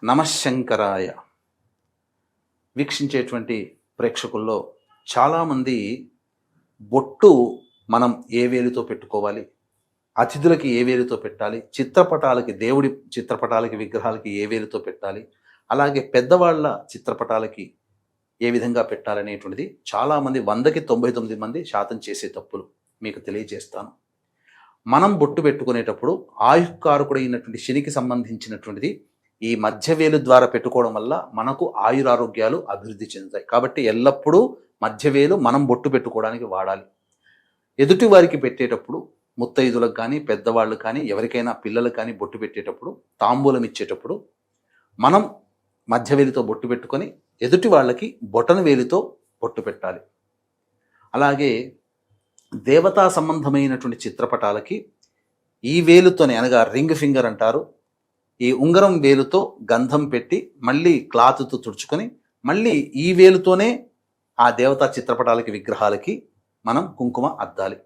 నమశంకరాయ. వీక్షించేటువంటి ప్రేక్షకుల్లో చాలామంది బొట్టు మనం ఏ వేలితో పెట్టుకోవాలి, అతిథులకి ఏ వేలితో పెట్టాలి, చిత్రపటాలకి, దేవుడి చిత్రపటాలకి, విగ్రహాలకి ఏ వేలితో పెట్టాలి, అలాగే పెద్దవాళ్ళ చిత్రపటాలకి ఏ విధంగా పెట్టాలనేటువంటిది చాలామంది 100కి 99 మంది శాతం చేసే తప్పులు మీకు తెలియజేస్తాను. మనం బొట్టు పెట్టుకునేటప్పుడు ఆయుఃకారకుడైనటువంటి శనికి సంబంధించినటువంటిది ఈ మధ్యవేలు ద్వారా పెట్టుకోవడం వల్ల మనకు ఆయురారోగ్యాలు అభివృద్ధి చెందుతాయి. కాబట్టి ఎల్లప్పుడూ మధ్యవేలు మనం బొట్టు పెట్టుకోవడానికి వాడాలి. ఎదుటి వారికి పెట్టేటప్పుడు, ముత్తైదులకు కానీ, పెద్దవాళ్ళు కానీ, ఎవరికైనా పిల్లలకు కానీ బొట్టు పెట్టేటప్పుడు, తాంబూలం ఇచ్చేటప్పుడు మనం మధ్యవేలితో బొట్టు పెట్టుకొని ఎదుటి వాళ్ళకి బొటన వేలితో బొట్టు పెట్టాలి. అలాగే దేవతా సంబంధమైనటువంటి చిత్రపటాలకి ఈ వేలుతోనే, అనగా రింగ్ ఫింగర్ అంటారు, ఈ ఉంగరం వేలుతో గంధం పెట్టి మళ్ళీ క్లాత్తో తుడుచుకొని మళ్ళీ ఈ వేలుతోనే ఆ దేవతా చిత్రపటాలకి, విగ్రహాలకి మనం కుంకుమ అద్దాలి.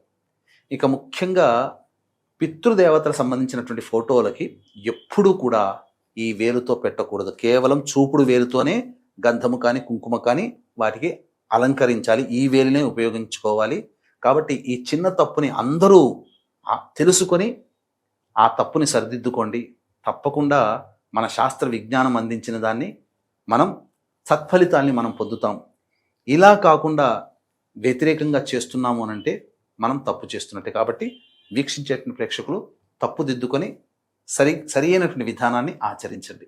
ఇక ముఖ్యంగా పితృదేవతలకు సంబంధించినటువంటి ఫోటోలకి ఎప్పుడూ కూడా ఈ వేలుతో పెట్టకూడదు. కేవలం చూపుడు వేలుతోనే గంధము కానీ, కుంకుమ కానీ వాటికి అలంకరించాలి. ఈ వేలునే ఉపయోగించుకోవాలి. కాబట్టి ఈ చిన్న తప్పుని అందరూ తెలుసుకొని ఆ తప్పుని సరిదిద్దుకోండి. తప్పకుండా మన శాస్త్ర విజ్ఞానం అందించిన దాన్ని మనం సత్ఫలితాల్ని మనం పొందుతాం. ఇలా కాకుండా వ్యతిరేకంగా చేస్తున్నాము అనంటే మనం తప్పు చేస్తున్నట్టే. కాబట్టి వీక్షించేటువంటి ప్రేక్షకులు తప్పు దిద్దుకొని సరి అయినటువంటి విధానాన్ని ఆచరించండి.